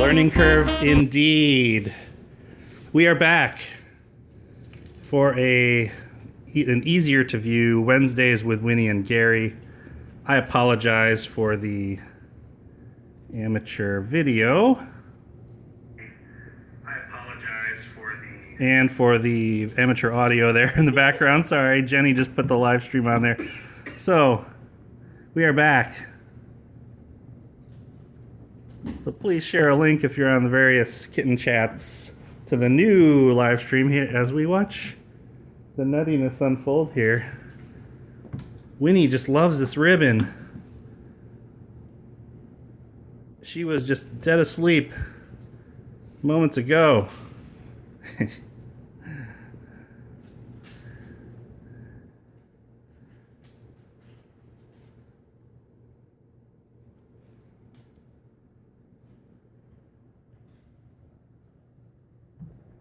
Learning curve indeed. We are back for an easier to view Wednesdays with Winnie and Gary. I apologize for the amateur video. And for the amateur audio there in the background. Sorry, Jenny just put the live stream on there. So, we are back. So please share a link if you're on the various kitten chats to the new live stream here as we watch the nuttiness unfold here. Winnie just loves this ribbon. She was just dead asleep moments ago.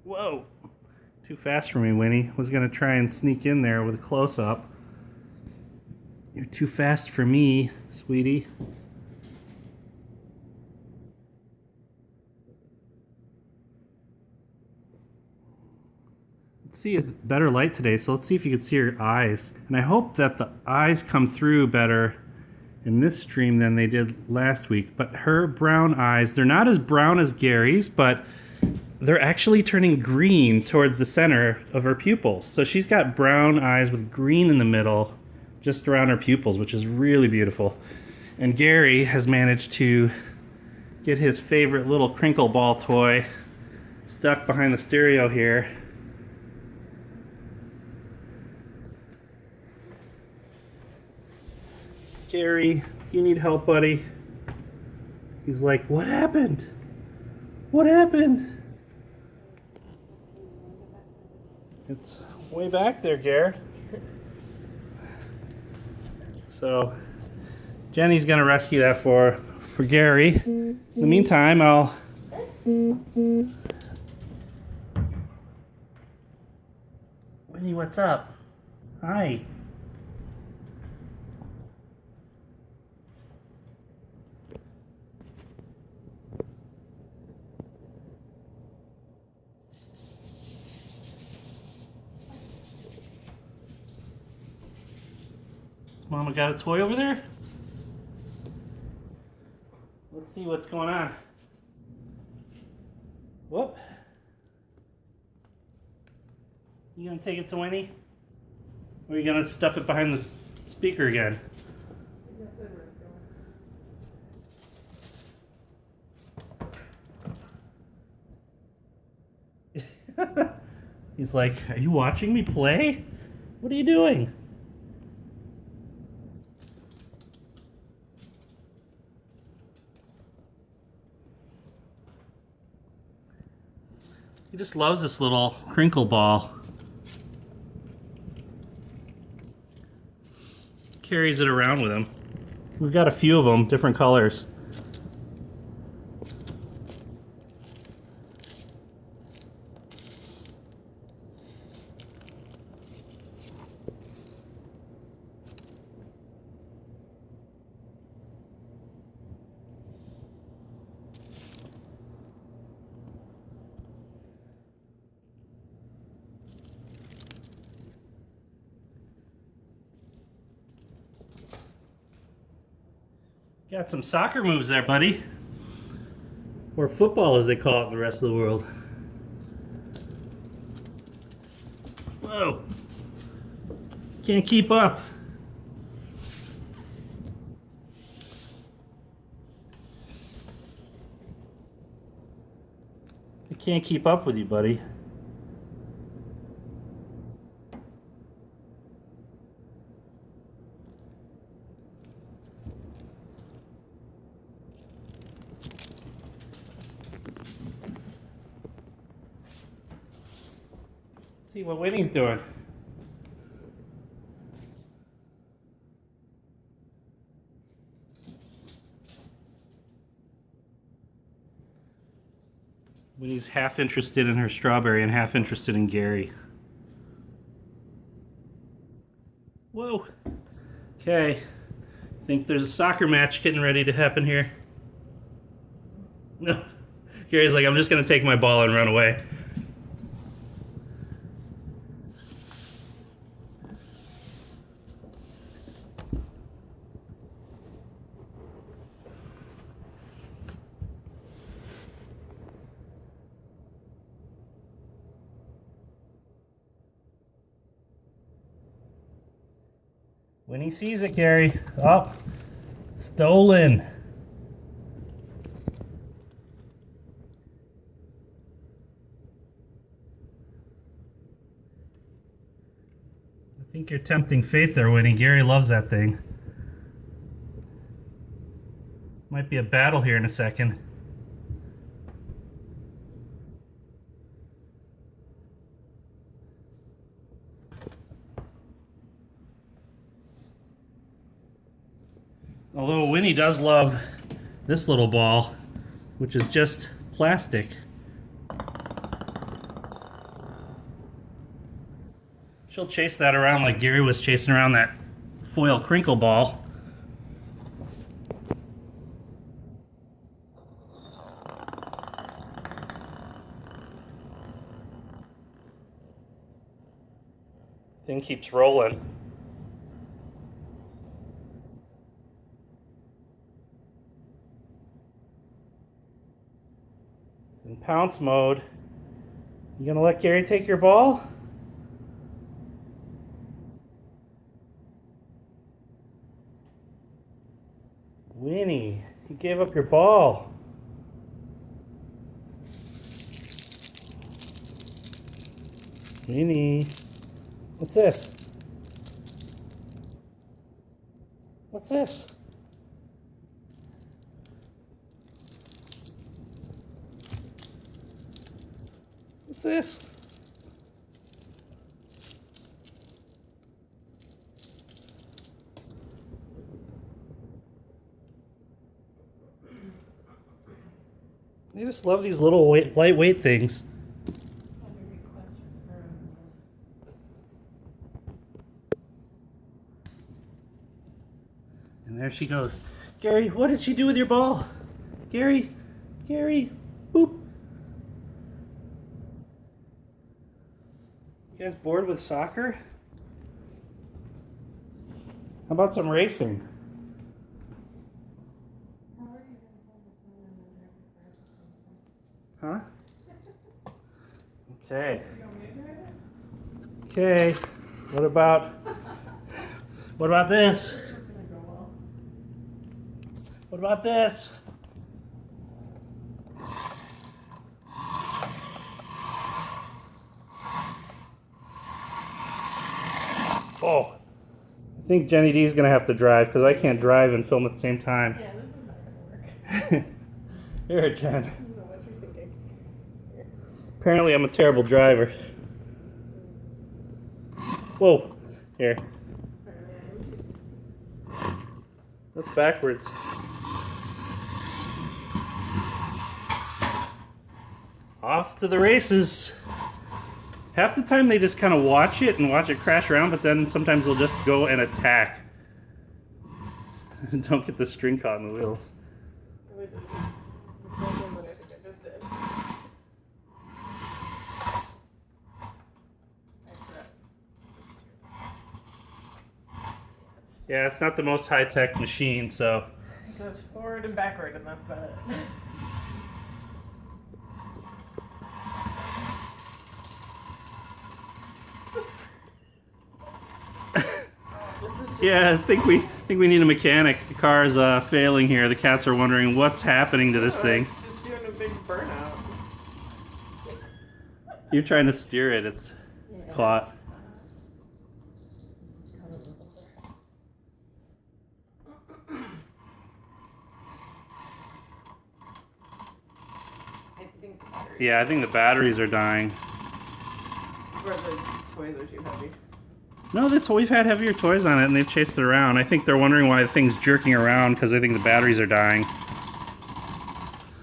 Whoa! Too fast for me, Winnie. Was gonna try and sneak in there with a close-up. You're too fast for me, sweetie. Let's see a better light today, so let's see if you can see her eyes. And I hope that the eyes come through better in this stream than they did last week. But her brown eyes, they're not as brown as Gary's, but they're actually turning green towards the center of her pupils. So she's got brown eyes with green in the middle, just around her pupils, which is really beautiful. And Gary has managed to get his favorite little crinkle ball toy stuck behind the stereo here. Gary, do you need help, buddy? He's like, what happened? What happened? It's way back there, Gare. So, Jenny's gonna rescue that for Gary. In the meantime, I'll... Winnie, what's up? Hi. Mama got a toy over there? Let's see what's going on. Whoop. You gonna take it to Winnie? Or are you gonna stuff it behind the speaker again? He's like, are you watching me play? What are you doing? He just loves this little crinkle ball. Carries it around with him. We've got a few of them, different colors. Got some soccer moves there, buddy. Or football, as they call it in the rest of the world. Whoa. Can't keep up. I can't keep up with you, buddy. See what Winnie's doing. Winnie's half interested in her strawberry and half interested in Gary. Whoa. Okay. Think there's a soccer match getting ready to happen here. No. Gary's like, I'm just gonna take my ball and run away. When he sees it, Gary. Oh, stolen. I think you're tempting fate there, Winnie. Gary loves that thing. Might be a battle here in a second. Although Winnie does love this little ball, which is just plastic. She'll chase that around like Gary was chasing around that foil crinkle ball. Thing keeps rolling. It's in pounce mode. You gonna let Gary take your ball? Winnie, you gave up your ball. Winnie, what's this? What's this? What's this? I just love these little lightweight things. And there she goes. Gary, what did she do with your ball? Gary, boop. You guys bored with soccer? How about some racing? Huh? Okay. Okay. What about this? What about this? Oh, I think Jenny D's gonna have to drive because I can't drive and film at the same time. Yeah, this is not gonna work. Here, Jen. I don't know what you're thinking. Here. Apparently I'm a terrible driver. Whoa. Here. That's backwards. Off to the races. Half the time they just kind of watch it and watch it crash around, but then sometimes they'll just go and attack. Don't get the string caught in the wheels. What I think I just did. Yeah, it's not the most high-tech machine, so... It goes forward and backward, and that's about it. Yeah, I think we need a mechanic. The car is failing here. The cats are wondering what's happening to this thing. It's just doing a big burnout. You're trying to steer it. It's caught. Yeah, I think the batteries are dying. Or the toys are too heavy. No, we've had heavier toys on it, and they've chased it around. I think they're wondering why the thing's jerking around, because I think the batteries are dying.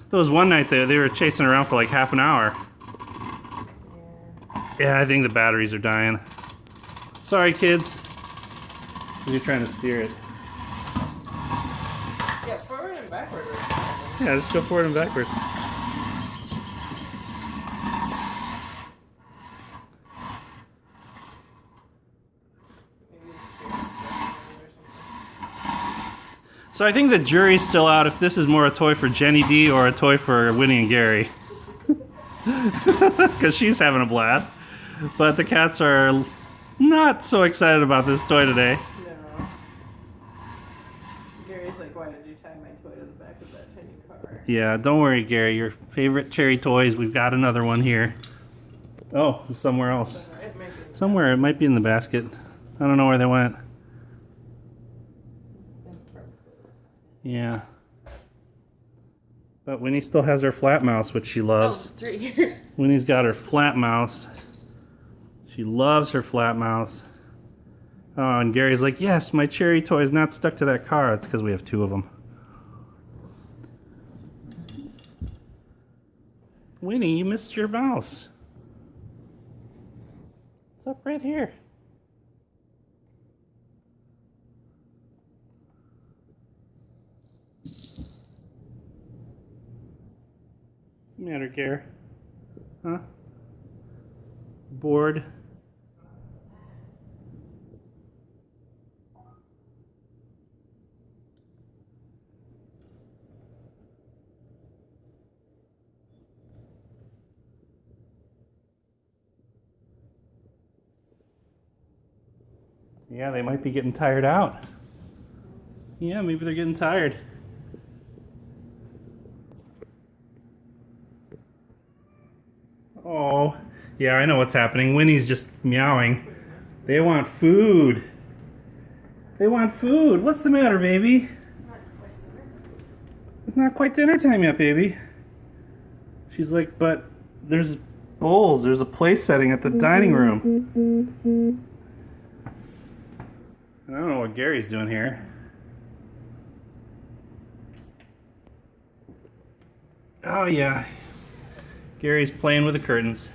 There was one night they were chasing around for like half an hour. Yeah, I think the batteries are dying. Sorry, kids. You're trying to steer it. Yeah, forward and backward. Yeah, just go forward and backward. So I think the jury's still out if this is more a toy for Jenny D or a toy for Winnie and Gary. Because she's having a blast. But the cats are not so excited about this toy today. No. Gary's like, why did you tie my toy to the back of that tiny car? Yeah, don't worry, Gary. Your favorite cherry toys, we've got another one here. Oh, somewhere else. Somewhere, it might be in the basket. I don't know where they went. Yeah. But Winnie still has her flat mouse, which she loves. Oh, it's right here. Winnie's got her flat mouse. She loves her flat mouse. Oh, and Gary's like, yes, my cherry toy is not stuck to that car. It's because we have two of them. Winnie, you missed your mouse. It's up right here. What's the matter, Gare? Huh? Bored? Yeah, they might be getting tired out. Yeah, maybe they're getting tired. Oh, yeah, I know what's happening. Winnie's just meowing. They want food. They want food. What's the matter, baby? It's not quite dinner time yet, baby. She's like, but there's bowls. There's a place setting at the dining room. I don't know what Gary's doing here. Oh, yeah. Gary's playing with the curtains.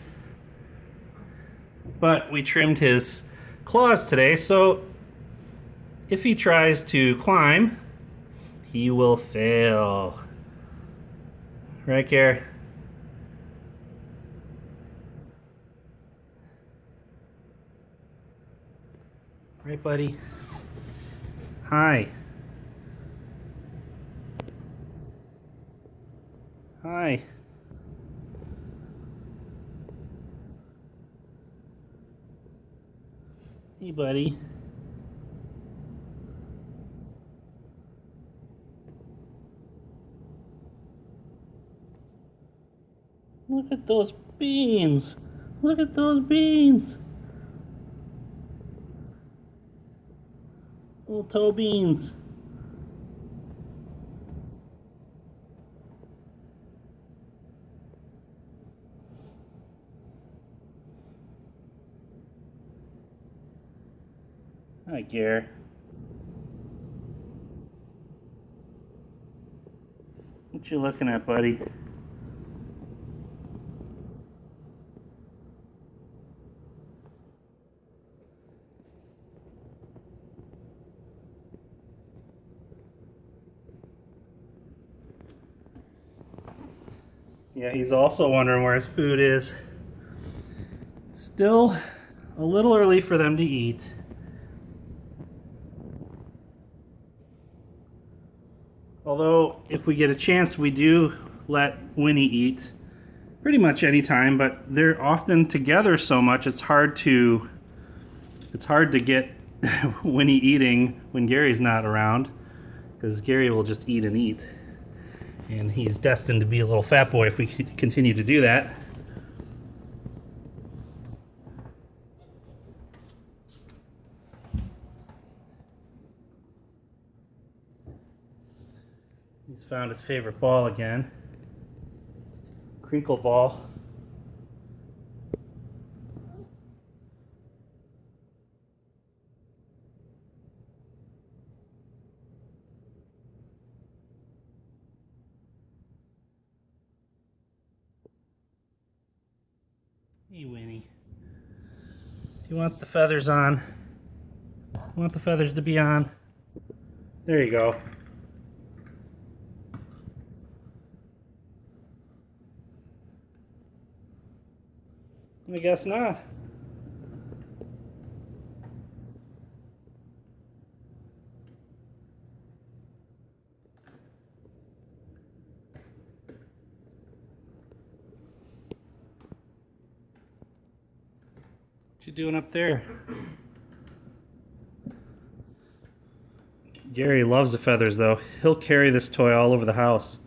But we trimmed his claws today, so if he tries to climb, he will fail. Right, Gary? Right, buddy? Hi. Hi. Hey, buddy. Look at those beans. Look at those beans. Little toe beans. Hi, Gare. What you looking at, buddy? Yeah, he's also wondering where his food is. Still a little early for them to eat. Although, if we get a chance, we do let Winnie eat pretty much any time, but they're often together so much it's hard to get Winnie eating when Gary's not around, because Gary will just eat and eat. And he's destined to be a little fat boy if we continue to do that. He's found his favorite ball again. Crinkle ball. Hey, Winnie. Do you want the feathers on? You want the feathers to be on? There you go. I guess not. What you doing up there? Gary loves the feathers though. He'll carry this toy all over the house.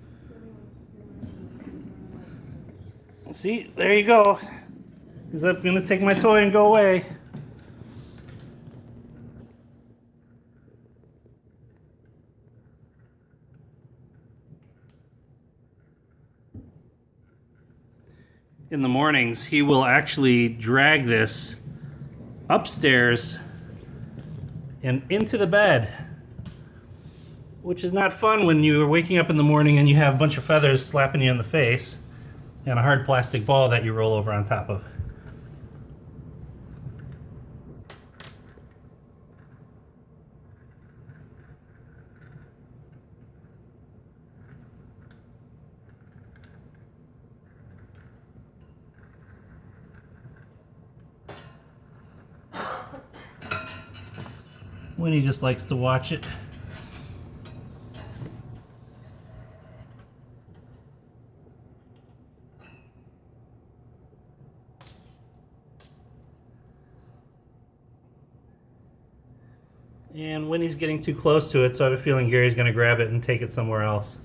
See, there you go. He's up gonna take my toy and go away. In the mornings, he will actually drag this upstairs and into the bed, which is not fun when you're waking up in the morning and you have a bunch of feathers slapping you in the face and a hard plastic ball that you roll over on top of. Winnie just likes to watch it. And Winnie's getting too close to it, so I have a feeling Gary's going to grab it and take it somewhere else.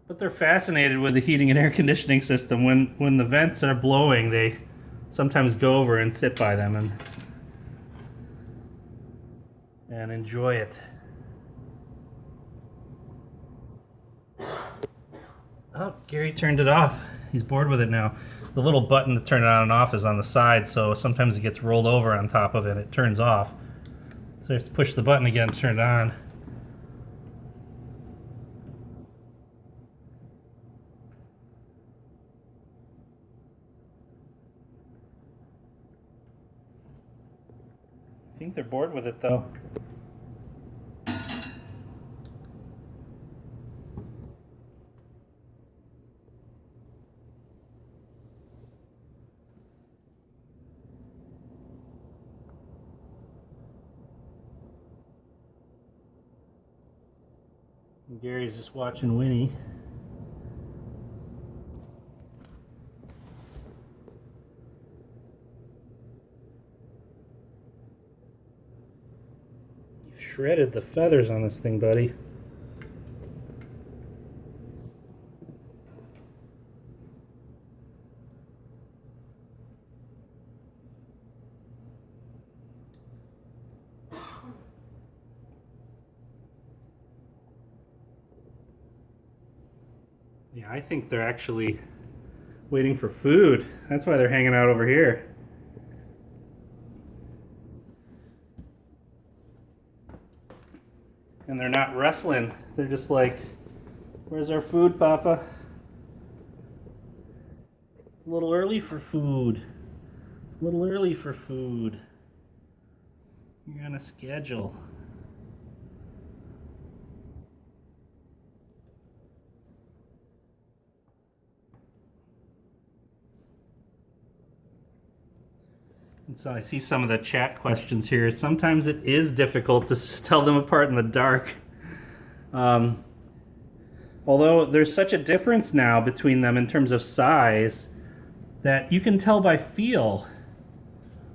But they're fascinated with the heating and air conditioning system. When the vents are blowing, they sometimes go over and sit by them and enjoy it. Oh, Gary turned it off. He's bored with it now. The little button to turn it on and off is on the side, so sometimes it gets rolled over on top of it and it turns off. So you have to push the button again to turn it on. I think they're bored with it though. Gary's just watching Winnie. You've shredded the feathers on this thing, buddy. Yeah, I think they're actually waiting for food. That's why they're hanging out over here. And they're not wrestling. They're just like, where's our food, Papa? It's a little early for food. It's a little early for food. You're on a schedule. And so I see some of the chat questions here. Sometimes it is difficult to tell them apart in the dark. Although there's such a difference now between them in terms of size that you can tell by feel.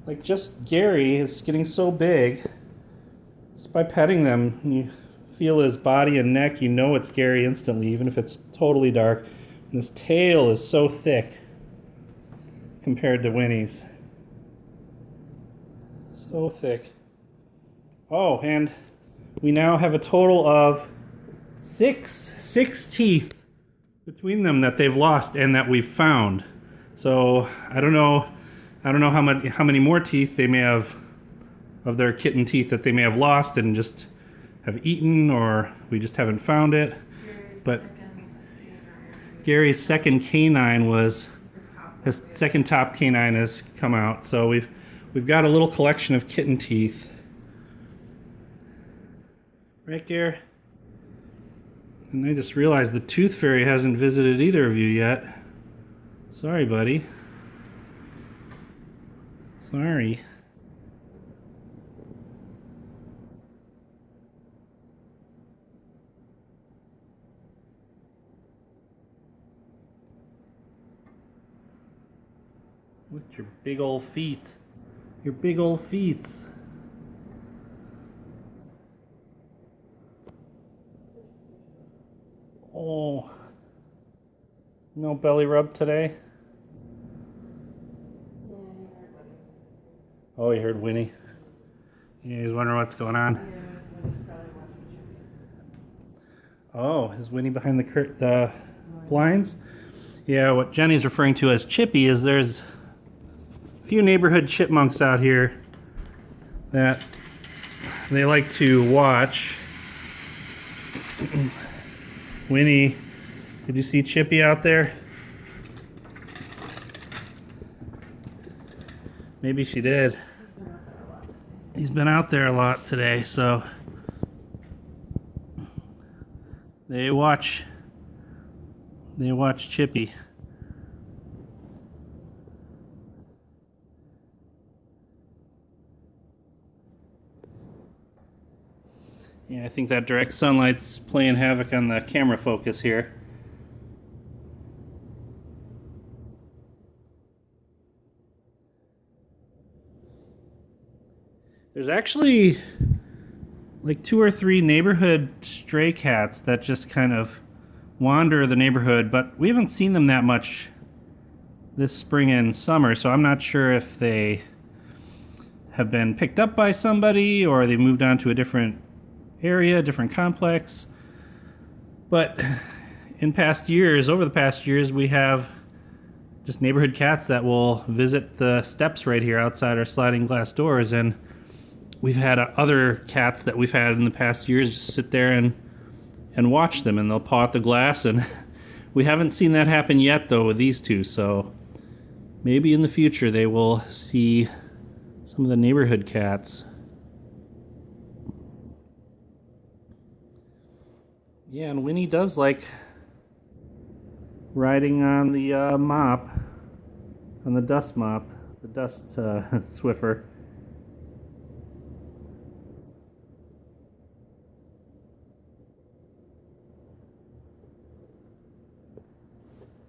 Like just Gary is getting so big. Just by petting them, you feel his body and neck, you know it's Gary instantly, even if it's totally dark. And his tail is so thick compared to Winnie's. So thick. Oh, and we now have a total of six teeth between them that they've lost and that we've found. So I don't know how many more teeth they may have of their kitten teeth that they may have lost and just have eaten, or we just haven't found it. But Gary's second canine was his second top canine has come out, so we've got a little collection of kitten teeth. Right, Gary? And I just realized the tooth fairy hasn't visited either of you yet. Sorry, buddy. Sorry. With your big old feet. Your big old feet. Oh. No belly rub today? Oh, you heard Winnie. Yeah, he's wondering what's going on. Oh, is Winnie behind the blinds? Yeah, what Jenny's referring to as Chippy is there's a few neighborhood chipmunks out here that they like to watch. Winnie, did you see Chippy out there? Maybe she did. He's been out there a lot today, so they watch Chippy. Yeah, I think that direct sunlight's playing havoc on the camera focus here. There's actually like 2 or 3 neighborhood stray cats that just kind of wander the neighborhood, but we haven't seen them that much this spring and summer, so I'm not sure if they have been picked up by somebody or they moved on to a different area, different complex. But over the past years, we have just neighborhood cats that will visit the steps right here outside our sliding glass doors, and we've had other cats that we've had in the past years just sit there and watch them, and they'll paw at the glass, and we haven't seen that happen yet though with these two, so maybe in the future they will see some of the neighborhood cats. Yeah, and Winnie does like riding on the mop, on the dust mop, the dust Swiffer.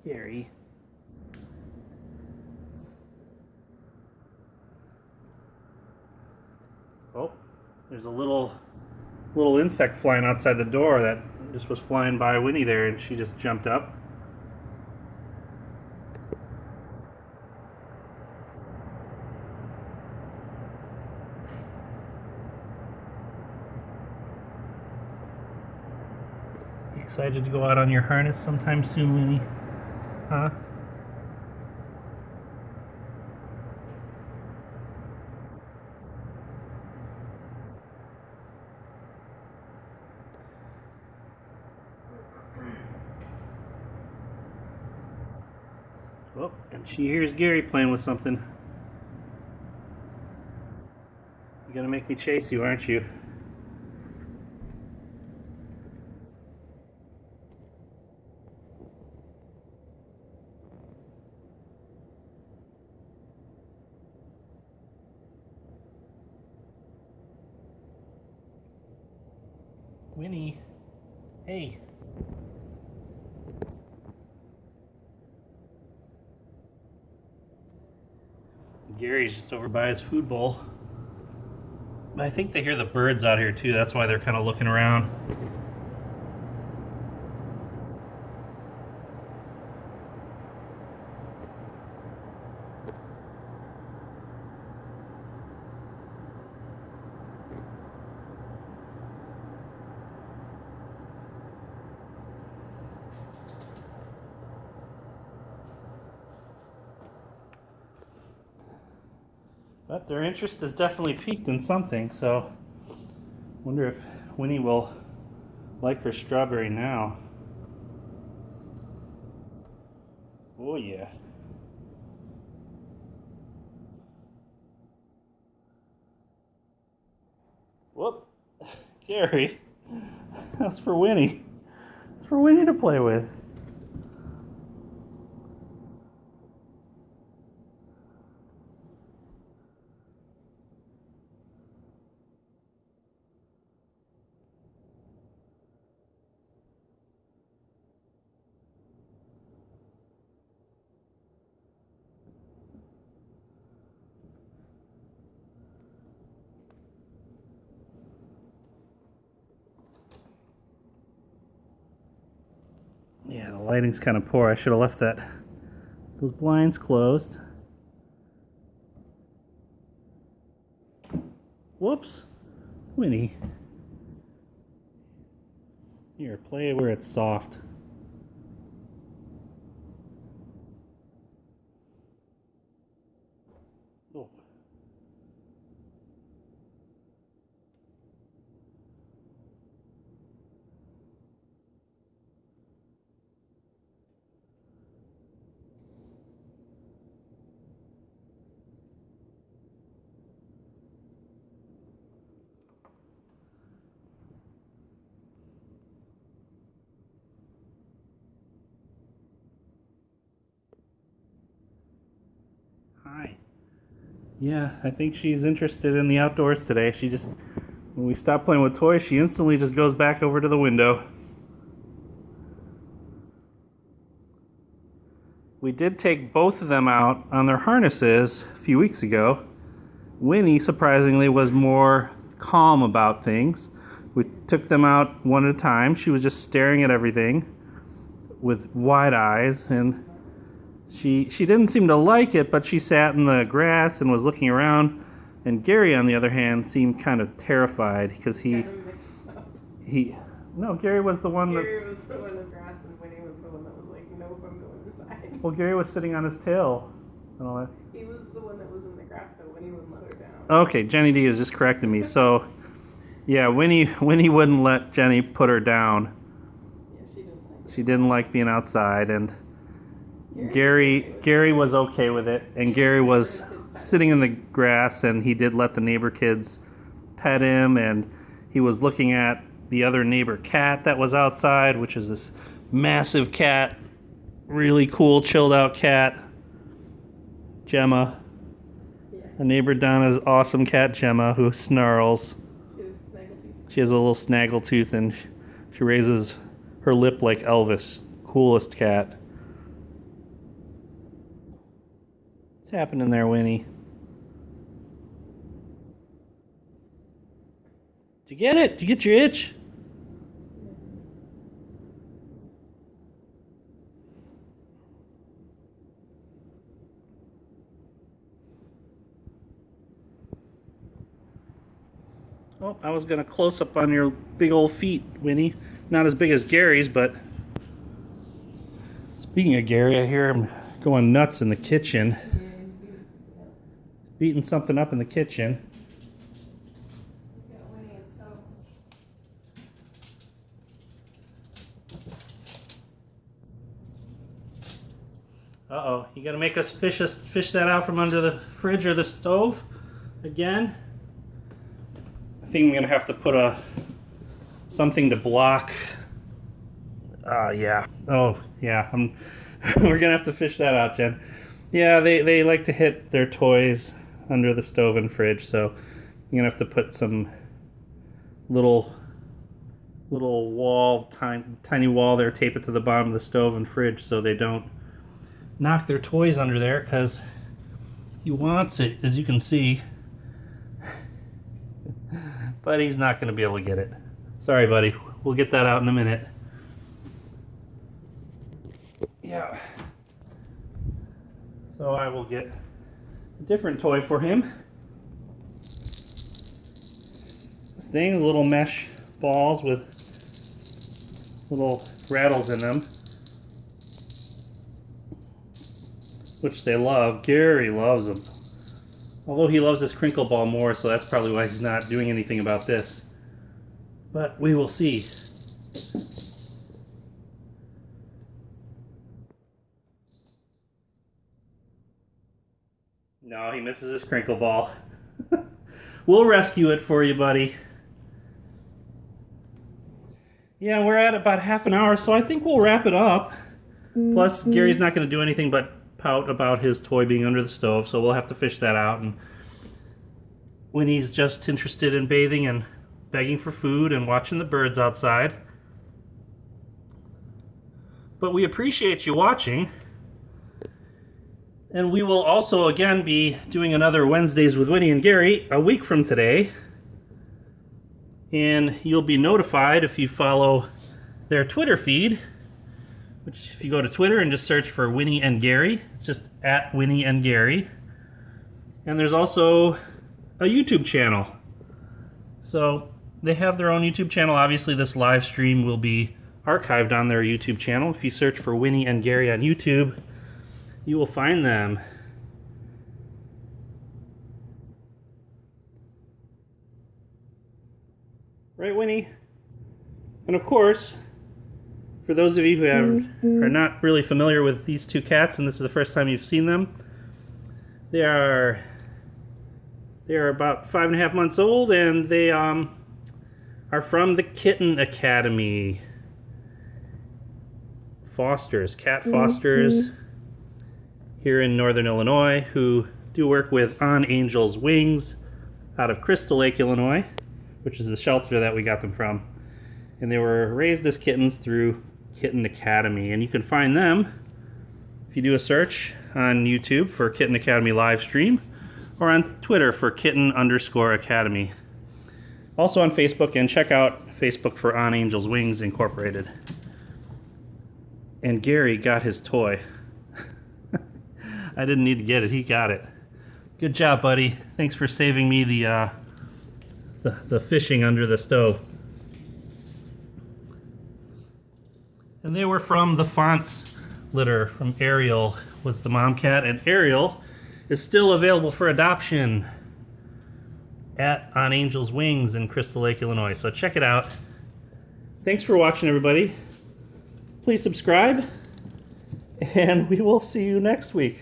Gary. Oh, there's a little insect flying outside the door that just was flying by Winnie there, and she just jumped up. You excited to go out on your harness sometime soon, Winnie? Huh? Oh, and she hears Gary playing with something. You're gonna make me chase you, aren't you? Winnie, hey. Gary's just over by his food bowl. I think they hear the birds out here too, that's why they're kind of looking around. But their interest is definitely peaked in something, so wonder if Winnie will like her strawberry now. Oh yeah. Whoop. Gary. That's for Winnie. It's for Winnie to play with. lighting's kind of poor. I should have left those blinds closed. Whoops. Winnie. Here, play where it's soft. Oh. Hi. Yeah, I think she's interested in the outdoors today. She just, when we stop playing with toys, she instantly just goes back over to the window. We did take both of them out on their harnesses a few weeks ago. Winnie, surprisingly, was more calm about things. We took them out one at a time. She was just staring at everything with wide eyes, and she didn't seem to like it, but she sat in the grass and was looking around. And Gary, on the other hand, seemed kind of terrified because Gary was the one Gary was the one in the grass, and Winnie was the one that was like, nope, I'm going inside. Well, Gary was sitting on his tail and all that. He was the one that was in the grass, though. Winnie would let her down. Okay, Jenny D is just correcting me. So, yeah, Winnie wouldn't let Jenny put her down. Yeah, she didn't like being outside, and Gary was okay with it, and Gary was sitting in the grass, and he did let the neighbor kids pet him, and he was looking at the other neighbor cat that was outside, which is this massive cat, really cool, chilled out cat, Gemma. Yeah. Our neighbor Donna's awesome cat, Gemma, who snarls. She has a little snaggletooth, and she raises her lip like Elvis. Coolest cat. What's happening there, Winnie? Did you get it? Did you get your itch? Oh, I was going to close up on your big old feet, Winnie. Not as big as Gary's, but speaking of Gary, I hear him going nuts in the kitchen. Beating something up in the kitchen. Uh-oh, you gotta make us fish that out from under the fridge or the stove again? I think I'm gonna have to put something to block. Yeah. Oh, yeah. We're gonna have to fish that out, Jen. Yeah, they like to hit their toys under the stove and fridge, so I'm gonna have to put some little wall, tiny wall there, tape it to the bottom of the stove and fridge so they don't knock their toys under there, because he wants it, as you can see. But he's not going to be able to get it. Sorry, buddy. We'll get that out in a minute. Yeah. So I will get a different toy for him. This thing, little mesh balls with little rattles in them, which they love. Gary loves them. Although he loves this crinkle ball more, so that's probably why he's not doing anything about this. But we will see. No, he misses his crinkle ball. We'll rescue it for you, buddy. Yeah, we're at about half an hour, so I think we'll wrap it up. Plus, Gary's not going to do anything but pout about his toy being under the stove, so we'll have to fish that out. And when he's just interested in bathing and begging for food and watching the birds outside. But we appreciate you watching. And we will also again be doing another Wednesdays with Winnie and Gary a week from today. And you'll be notified if you follow their Twitter feed which if you go to Twitter and just search for Winnie and Gary, it's just at Winnie and Gary. And there's also a YouTube channel. So they have their own YouTube channel. Obviously this live stream will be archived on their YouTube channel. If you search for Winnie and Gary on YouTube, you will find them. Right, Winnie? And of course, for those of you who are not really familiar with these two cats, and this is the first time you've seen them, they are about 5.5 months old, and they are from the Kitten Academy. Fosters, cat fosters here in Northern Illinois, who do work with On Angel's Wings out of Crystal Lake, Illinois, which is the shelter that we got them from. And they were raised as kittens through Kitten Academy, and you can find them if you do a search on YouTube for Kitten Academy live stream, or on Twitter for Kitten_Academy. Also on Facebook, and check out Facebook for On Angel's Wings Incorporated. And Gary got his toy. I didn't need to get it, he got it. Good job, buddy. Thanks for saving me the fishing under the stove. And they were from the Fonts litter, from Ariel was the mom cat, and Ariel is still available for adoption at On Angel's Wings in Crystal Lake, Illinois. So check it out. Thanks for watching, everybody. Please subscribe, and we will see you next week.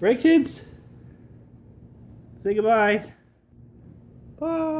Right, kids? Say goodbye. Bye.